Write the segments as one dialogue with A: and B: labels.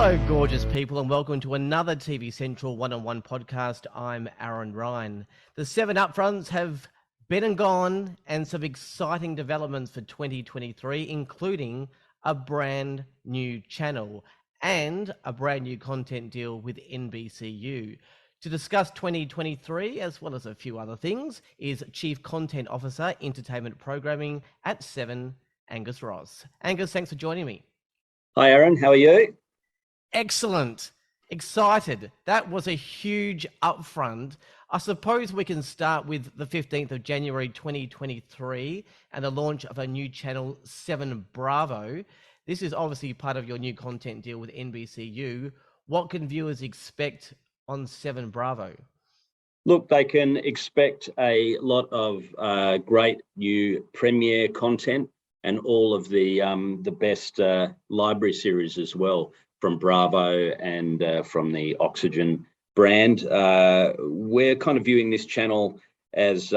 A: Hello, gorgeous people, and welcome to another TV Central one-on-one podcast. I'm Aaron Ryan. The 7 upfronts have been and gone, and some exciting developments for 2023, including a brand new channel and a brand new content deal with NBCU. To discuss 2023, as well as a few other things, is Chief Content Officer, Entertainment Programming at 7, Angus Ross. Angus, thanks for joining me.
B: Hi, Aaron. How are you?
A: Excellent. Excited. That was a huge upfront. I suppose we can start with the 15th of January 2023 and the launch of a new channel, 7 Bravo. This is obviously part of your new content deal with NBCU. What can viewers expect on 7 Bravo?
B: Look, they can expect a lot of great new premiere content and all of the best library series as well, from Bravo and from the Oxygen brand. We're kind of viewing this channel as,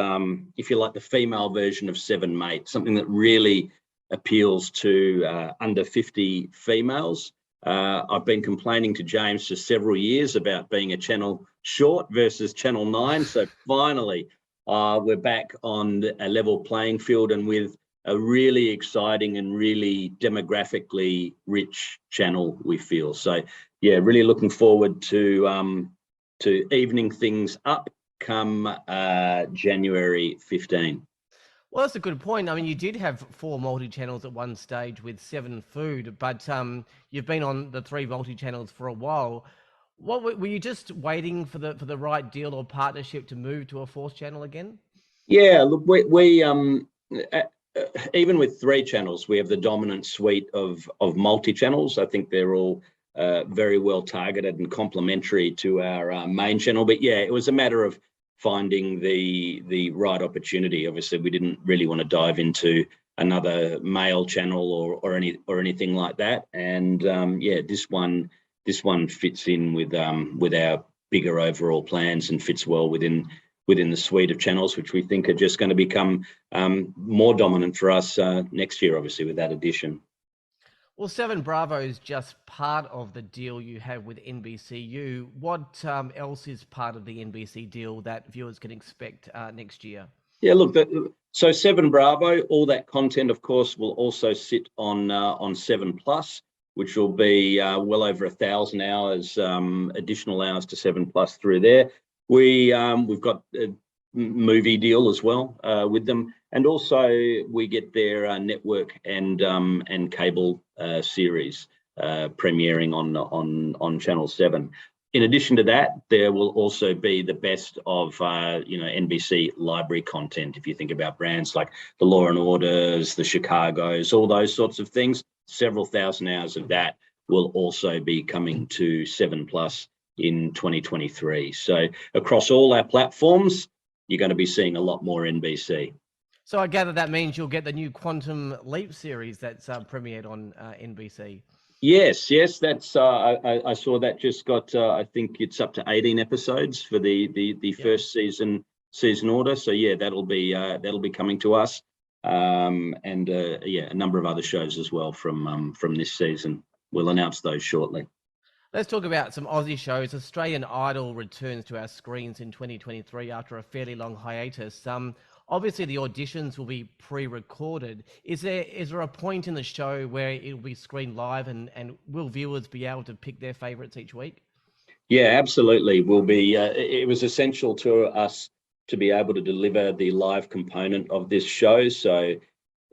B: if you like, the female version of 7 Mate, something that really appeals to under 50 females. I've been complaining to James for several years about being a channel short versus Channel 9. So finally, we're back on a level playing field and with a really exciting and really demographically rich channel, we feel. So yeah, really looking forward to evening things up come January 15.
A: Well, that's a good point. I mean, you did have 4 multi-channels at one stage with 7 Food, but you've been on the 3 multi-channels for a while. What were you just waiting for the right deal or partnership to move to a 4th channel again?
B: Yeah, look, we even with 3 channels, we have the dominant suite of multi-channels. I think they're all very well targeted and complementary to our main channel. But yeah, it was a matter of finding the right opportunity. Obviously, we didn't really want to dive into another male channel or anything like that. And yeah, this one fits in with our bigger overall plans and fits well within the suite of channels, which we think are just going to become more dominant for us next year, obviously, with that addition.
A: Well, 7 Bravo is just part of the deal you have with NBCU. What else is part of the NBC deal that viewers can expect next year?
B: Yeah, look, so 7 Bravo, all that content, of course, will also sit on 7 Plus, which will be well over 1,000 hours, additional hours to 7 Plus through there. We've got a movie deal as well with them, and also we get their network and cable series premiering on Channel 7. In addition to that, there will also be the best of NBC library content. If you think about brands like the Law and Orders, the Chicagos, all those sorts of things, several thousand hours of that will also be coming to 7 Plus in 2023. So across all our platforms, you're going to be seeing a lot more NBC.
A: So I gather that means you'll get the new Quantum Leap series that's premiered on NBC.
B: Yes, that's I saw that just got I think it's up to 18 episodes for the first season order. So yeah, that'll be coming to us, and yeah, a number of other shows as well from this season. We'll announce those shortly.
A: Let's talk about some Aussie shows. Australian Idol returns to our screens in 2023 after a fairly long hiatus. Obviously, the auditions will be pre-recorded. Is there a point in the show where it will be screened live, and will viewers be able to pick their favourites each week?
B: Yeah, absolutely. Will be. It was essential to us to be able to deliver the live component of this show. So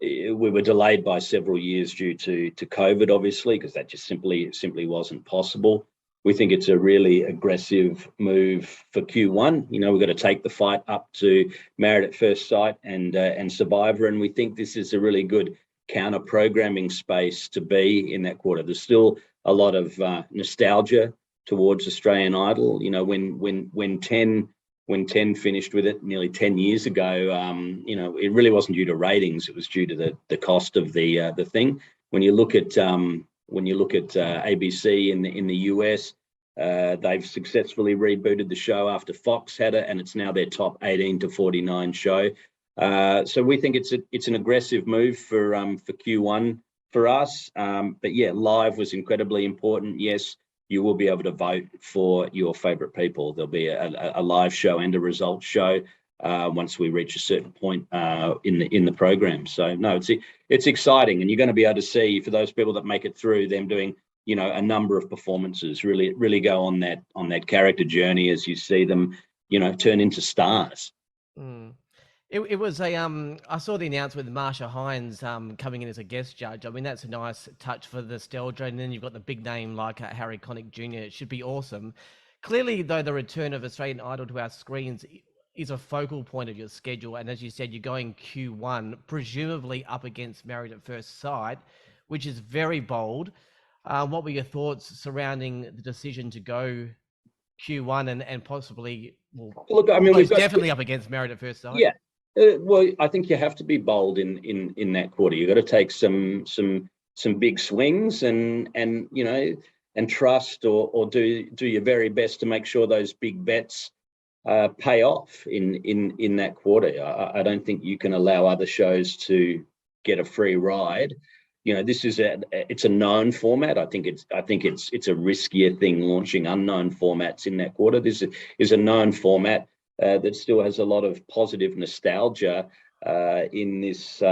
B: we were delayed by several years due to COVID, obviously, because that just simply wasn't possible. We think it's a really aggressive move for Q1. You know, we've got to take the fight up to Married at First Sight and Survivor, and we think this is a really good counter programming space to be in that quarter. There's still a lot of nostalgia towards Australian Idol. You know, when 10 finished with it nearly 10 years ago, you know, it really wasn't due to ratings. It was due to the cost of the thing. When you look at ABC in the US, they've successfully rebooted the show after Fox had it, and it's now their top 18 to 49 show. So we think it's an aggressive move for Q1 for us. But yeah, live was incredibly important. Yes, you will be able to vote for your favourite people. There'll be a live show and a results show once we reach a certain point in the program. So no, it's exciting, and you're going to be able to see, for those people that make it through, them doing a number of performances, really go on that character journey as you see them turn into stars.
A: Mm. It was a I saw the announcement with Marsha Hines coming in as a guest judge. I mean, that's a nice touch for the nostalgia, and then you've got the big name like Harry Connick Jr. It should be awesome. Clearly, though, the return of Australian Idol to our screens is a focal point of your schedule, and as you said, you're going Q1, presumably up against Married at First Sight, which is very bold. What were your thoughts surrounding the decision to go Q1 and possibly, well,
B: Look, I mean,
A: almost definitely up against Married at First Sight?
B: Yeah. Well, I think you have to be bold in that quarter. You've got to take some big swings and trust or do your very best to make sure those big bets pay off in that quarter. I don't think you can allow other shows to get a free ride. This is it's a known format. I think it's a riskier thing launching unknown formats in that quarter. This is a known format that still has a lot of positive nostalgia in this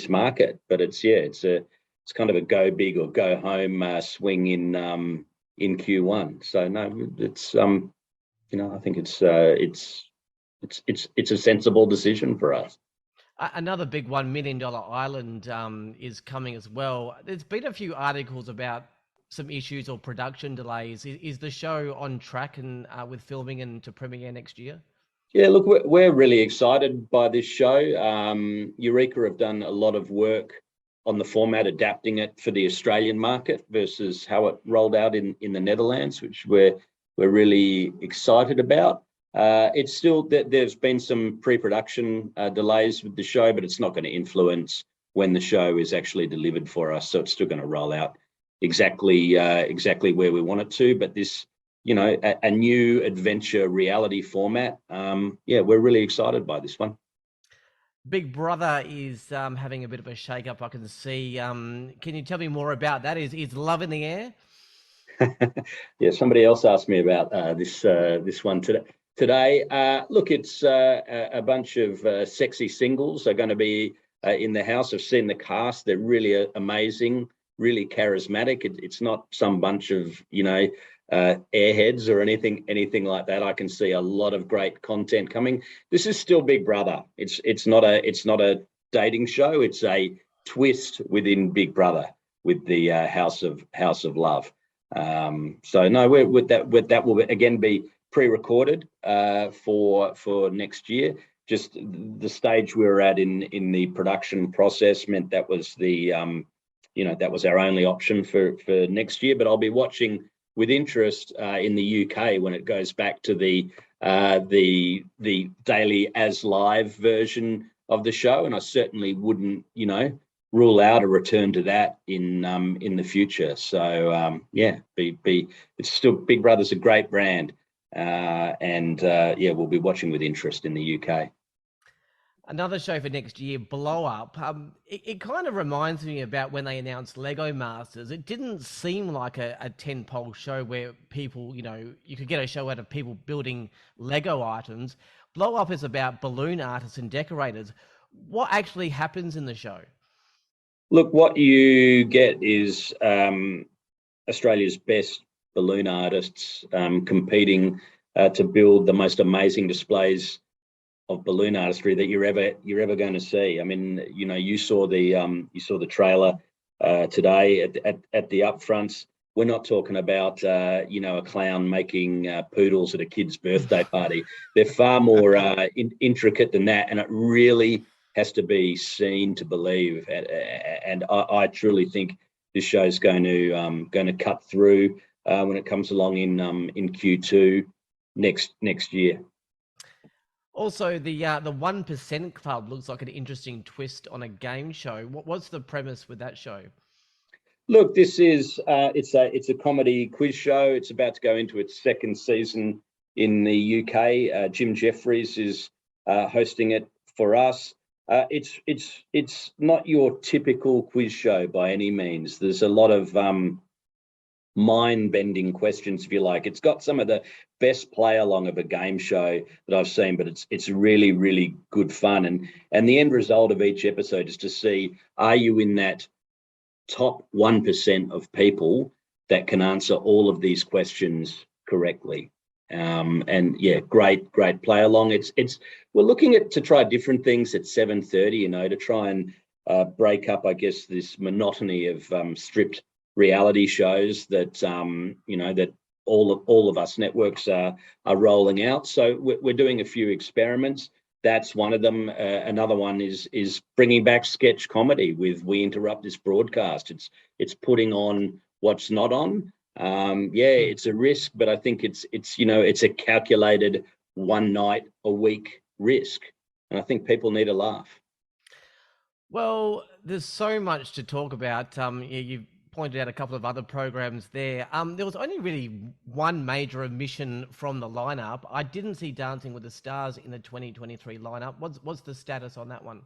B: market. But it's kind of a go big or go home swing in Q1. So no, it's I think it's a sensible decision for us.
A: Another big $1 million island is coming as well. There's been a few articles about some issues or production delays. Is the show on track and with filming and to premiere next year?
B: Yeah, look, we're really excited by this show. Eureka have done a lot of work on the format, adapting it for the Australian market versus how it rolled out in the Netherlands, which we're really excited about. It's still that there's been some pre-production delays with the show, but it's not going to influence when the show is actually delivered for us. So it's still going to roll out exactly where we want it to. But this, a new adventure reality format. We're really excited by this one.
A: Big Brother is having a bit of a shake-up, I can see. Can you tell me more about that? Is love in the air?
B: Yeah, somebody else asked me about this one today. Look, it's a bunch of sexy singles are going to be in the house. I've seen the cast. They're really amazing, really charismatic. It's not some bunch of, airheads or anything like that. I can see a lot of great content coming. This is still Big Brother. It's not a dating show. It's a twist within Big Brother with the House of Love. So no, that will again be pre-recorded for next year. Just the stage we were at in the production process meant that was that was our only option for next year. But I'll be watching with interest in the UK when it goes back to the daily as live version of the show, and I certainly wouldn't rule out a return to that in the future. So it's still Big Brother's a great brand, and we'll be watching with interest in the UK.
A: Another show for next year, Blow Up. It kind of reminds me about when they announced Lego Masters. It didn't seem like a 10-pole show where people, you could get a show out of people building Lego items. Blow Up is about balloon artists and decorators. What actually happens in the show?
B: Look, what you get is Australia's best balloon artists competing to build the most amazing displays of balloon artistry that you're ever going to see. I mean, you saw the trailer today at the upfronts. We're not talking about a clown making poodles at a kid's birthday party. They're far more intricate than that, and it really has to be seen to believe. And I truly think this show's going to cut through when it comes along in Q2 next year.
A: Also, the 1% Club looks like an interesting twist on a game show. What's the premise with that show?
B: Look, this is it's a comedy quiz show. It's about to go into its second season in the UK. Jim Jeffries is hosting it for us. It's not your typical quiz show by any means. There's a lot of mind-bending questions, if you like. It's got some of the best play-along of a game show that I've seen, but it's really, really good fun. And the end result of each episode is to see, are you in that top 1% of people that can answer all of these questions correctly? And yeah, great play along. We're looking to try different things at 7:30, to try and break up, I guess, this monotony of stripped reality shows that that all of us networks are rolling out. So we're doing a few experiments. That's one of them. Another one is bringing back sketch comedy with We Interrupt This Broadcast. It's putting on what's not on. It's a risk, but I think it's a calculated one night a week risk, and I think people need a laugh.
A: Well, there's so much to talk about. You've pointed out a couple of other programs there. There was only really one major omission from the lineup. I didn't see Dancing with the Stars in the 2023 lineup. What's the status on that one?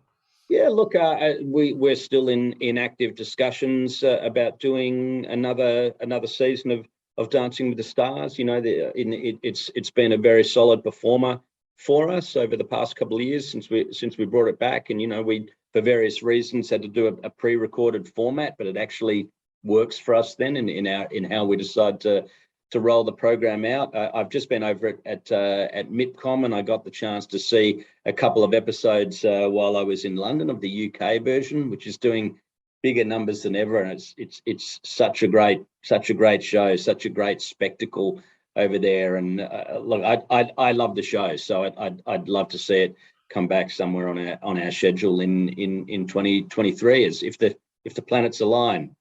B: Yeah, look, we're still in active discussions about doing another season of Dancing with the Stars. It's been a very solid performer for us over the past couple of years since we brought it back, and we for various reasons had to do a pre-recorded format, but it actually works for us then in how we decide to roll the program out. I've just been over at MIPCOM, and I got the chance to see a couple of episodes while I was in London of the UK version, which is doing bigger numbers than ever, and it's such a great show, such a great spectacle over there. And look, I love the show, so I'd love to see it come back somewhere on our schedule in 2023, as if the planets align.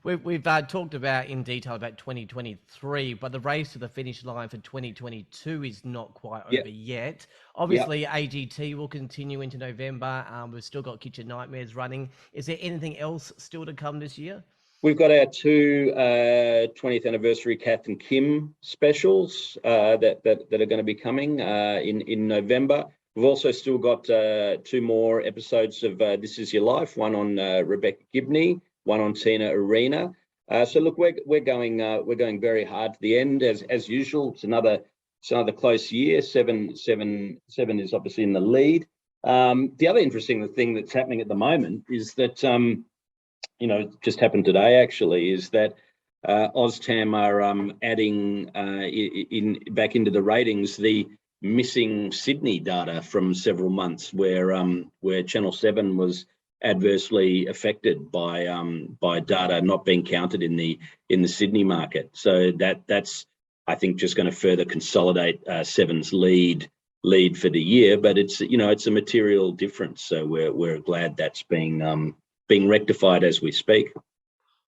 A: We've talked about in detail about 2023, but the race to the finish line for 2022 is not quite over yet. Obviously, AGT will continue into November. We've still got Kitchen Nightmares running. Is there anything else still to come this year?
B: We've got our two 20th anniversary Kath and Kim specials that are going to be coming in November. We've also still got two more episodes of This Is Your Life, one on Rebecca Gibney, one on Tina Arena. So look, we're going very hard to the end as usual. It's another close year. Seven is obviously in the lead. The other interesting thing that's happening at the moment is that just happened today actually, is that OzTam are adding back into the ratings the missing Sydney data from several months where Channel 7 was adversely affected by data not being counted in the Sydney market. So that's I think just going to further consolidate Seven's lead for the year. But it's a material difference. So we're glad that's being rectified as we speak.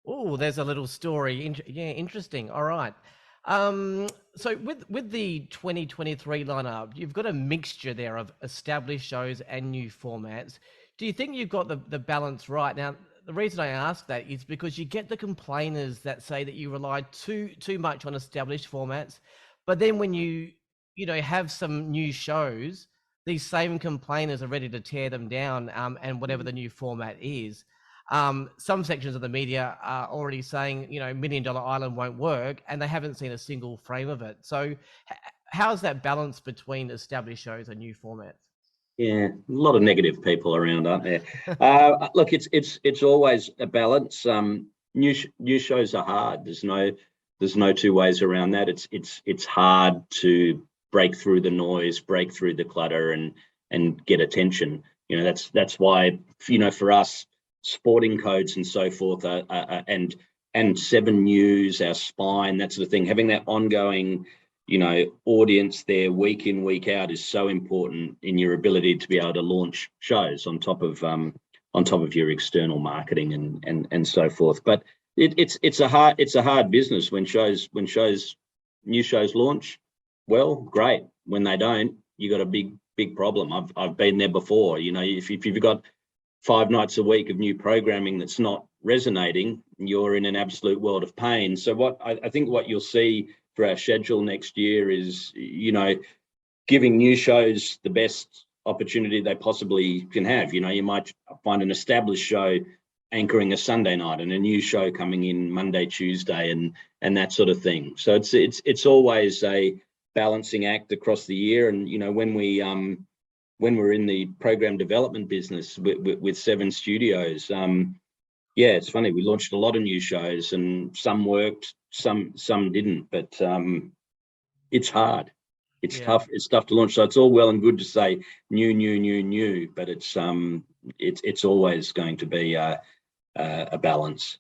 A: Oh, there's a little story. Interesting. All right. So with the 2023 lineup, you've got a mixture there of established shows and new formats. Do you think you've got the balance right? Now, the reason I ask that is because you get the complainers that say that you rely too much on established formats, but then when you have some new shows, these same complainers are ready to tear them down, and whatever the new format is. Some sections of the media are already saying, $1 Million Island won't work, and they haven't seen a single frame of it. So how's that balance between established shows and new formats?
B: Yeah, a lot of negative people around, aren't there? Look, it's always a balance. New shows are hard. There's no two ways around that. It's hard to break through the noise, break through the clutter, and get attention. That's why for us, sporting codes and so forth and 7 News, our spine, that sort of thing, having that ongoing audience there week in, week out is so important in your ability to be able to launch shows on top of your external marketing and so forth. But it's a hard business when new shows launch. Well, great. When they don't, you got a big problem. I've been there before. If you've got 5 nights a week of new programming that's not resonating, you're in an absolute world of pain. So I think what you'll see for our schedule next year is, giving new shows the best opportunity they possibly can have. You might find an established show anchoring a Sunday night and a new show coming in Monday, Tuesday, and that sort of thing. So it's always a balancing act across the year. And when we're in the program development business with Seven Studios, it's funny. We launched a lot of new shows, and some worked, some didn't. But it's hard. It's tough. It's tough to launch. So it's all well and good to say new, but it's always going to be a balance.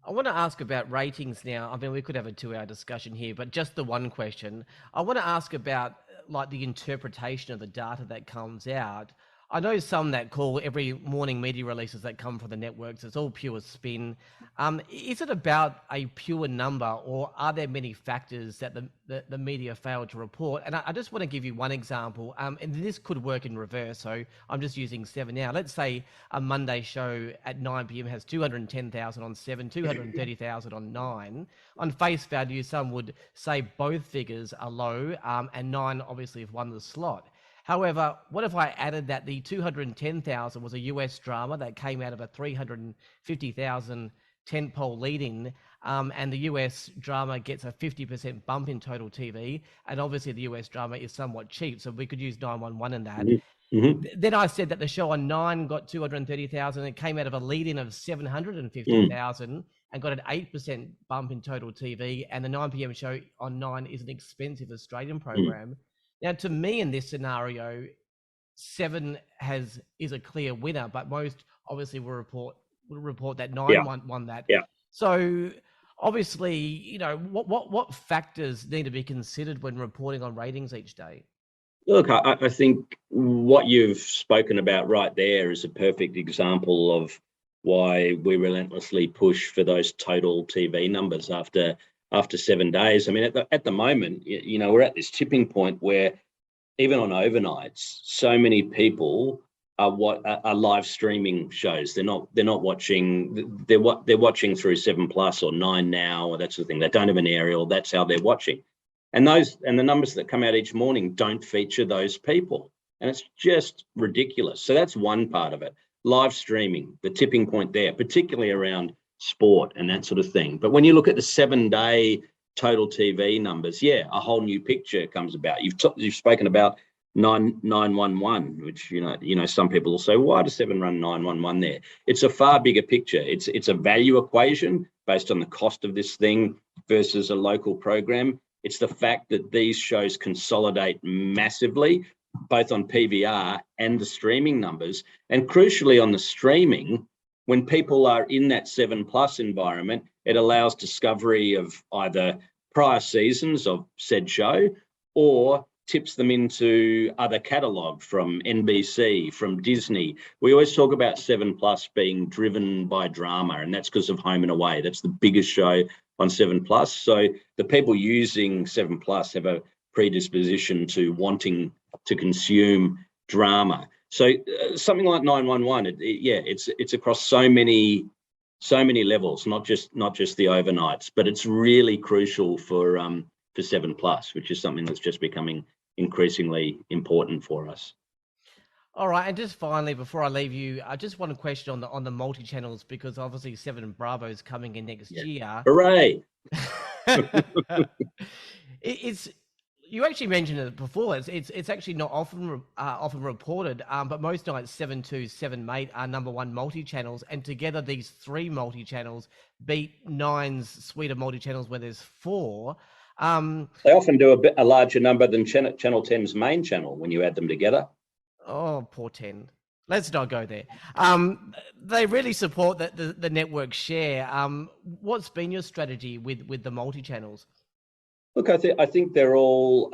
A: I want to ask about ratings now. I mean, we could have a 2-hour discussion here, but just the one question. I want to ask about like the interpretation of the data that comes out. I know some that call every morning media releases that come from the networks, it's all pure spin. Is it about a pure number, or are there many factors that the media fail to report? And I just want to give you one example, and this could work in reverse. So I'm just using 7 now. Let's say a Monday show at 9 p.m. has 210,000 on 7, 230,000 on 9. On face value, some would say both figures are low, and 9 obviously have won the slot. However, what if I added that the 210,000 was a US drama that came out of a 350,000 tentpole lead-in, and the US drama gets a 50% bump in total TV, and obviously the US drama is somewhat cheap, so we could use 911 in that. Mm-hmm. Then I said that the show on 9 got 230,000, it came out of a lead-in of 750,000 and got an 8% bump in total TV, and the 9 p.m. show on 9 is an expensive Australian program. Now, to me, in this scenario, 7 is a clear winner, but most obviously will report that 9 won that. Yeah. So obviously, what factors need to be considered when reporting on ratings each day?
B: Look, I think what you've spoken about right there is a perfect example of why we relentlessly push for those total TV numbers after 7 days. I mean, at the moment, we're at this tipping point where even on overnights, so many people are live streaming shows. They're not watching. They're watching through 7plus or 9 Now or that sort of thing. They don't have an aerial. That's how they're watching. And the numbers that come out each morning don't feature those people, and it's just ridiculous. So that's one part of it. Live streaming, the tipping point there, particularly around sport and that sort of thing. But when you look at the 7-day total TV numbers, a whole new picture comes about. You've spoken about 911, which some people will say, why does 7 run 911 there? It's a far bigger picture. It's a value equation based on the cost of this thing versus a local program. It's the fact that these shows consolidate massively, both on PVR and the streaming numbers, and crucially on the streaming. When people are in that 7+ environment, it allows discovery of either prior seasons of said show or tips them into other catalogue from NBC, from Disney. We always talk about 7+ being driven by drama, and that's because of Home and Away. That's the biggest show on 7+. So the people using 7+ have a predisposition to wanting to consume drama. So something like 911, it's across so many levels, not just the overnights, but it's really crucial for 7+, which is something that's just becoming increasingly important for us.
A: All right, and just finally, before I leave you, I just want to question on the multi-channels, because obviously 7 Bravo is coming in next year.
B: Hooray!
A: You actually mentioned it before. It's actually not often reported, but most nights 7 7 Mate are number 1 multi-channels, and together these 3 multi-channels beat 9's suite of multi-channels where there's 4.
B: They often do a larger number than Channel 10's main channel when you add them together.
A: Oh, poor 10. Let's not go there. They really support the network share. What's been your strategy with the multi-channels?
B: Look, I think they're all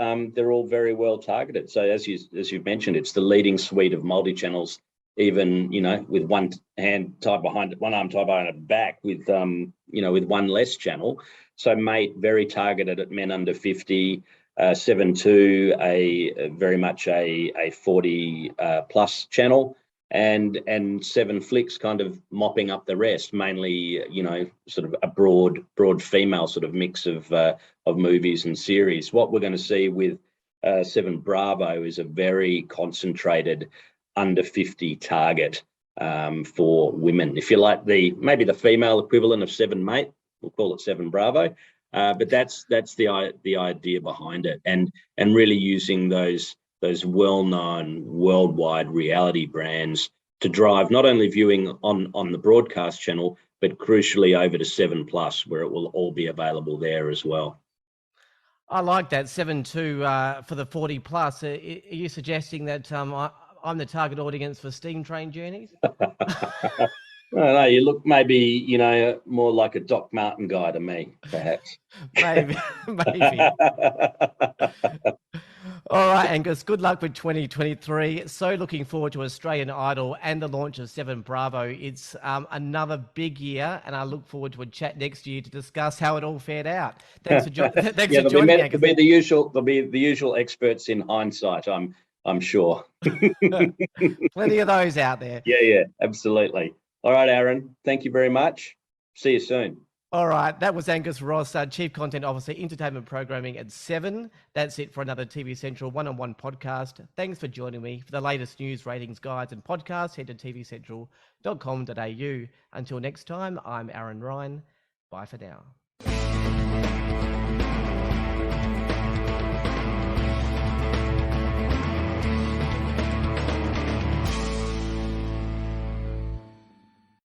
B: very well targeted. So as you've mentioned, it's the leading suite of multi-channels, even with one hand tied behind it, one arm tied behind it back, with with one less channel. So Mate, very targeted at men under 50. 7/2, a very much a 40 plus channel, and 7 Flicks kind of mopping up the rest, mainly sort of a broad female sort of mix of movies and series. What we're going to see with 7 Bravo is a very concentrated under 50 target for women. If you like maybe the female equivalent of 7 Mate, we'll call it 7 Bravo. But that's the idea behind it, and really using those well-known worldwide reality brands to drive not only viewing on the broadcast channel, but crucially over to 7+, where it will all be available there as well.
A: I like that 7-2 for the 40 plus. Are you suggesting that I'm the target audience for steam train journeys?
B: I don't know, you look maybe, more like a Doc Martin guy to me, perhaps.
A: Maybe. All right, Angus, good luck with 2023. So looking forward to Australian Idol and the launch of 7 Bravo. It's another big year, and I look forward to a chat next year to discuss how it all fared out. Thanks for joining me, Angus.
B: There'll be the usual experts in hindsight, I'm sure.
A: Plenty of those out there.
B: Yeah, absolutely. All right, Aaron, thank you very much. See you soon.
A: All right, that was Angus Ross, Chief Content Officer, Entertainment Programming at 7. That's it for another TV Central one-on-one podcast. Thanks for joining me. For the latest news, ratings, guides and podcasts, head to tvcentral.com.au. Until next time, I'm Aaron Ryan. Bye for now.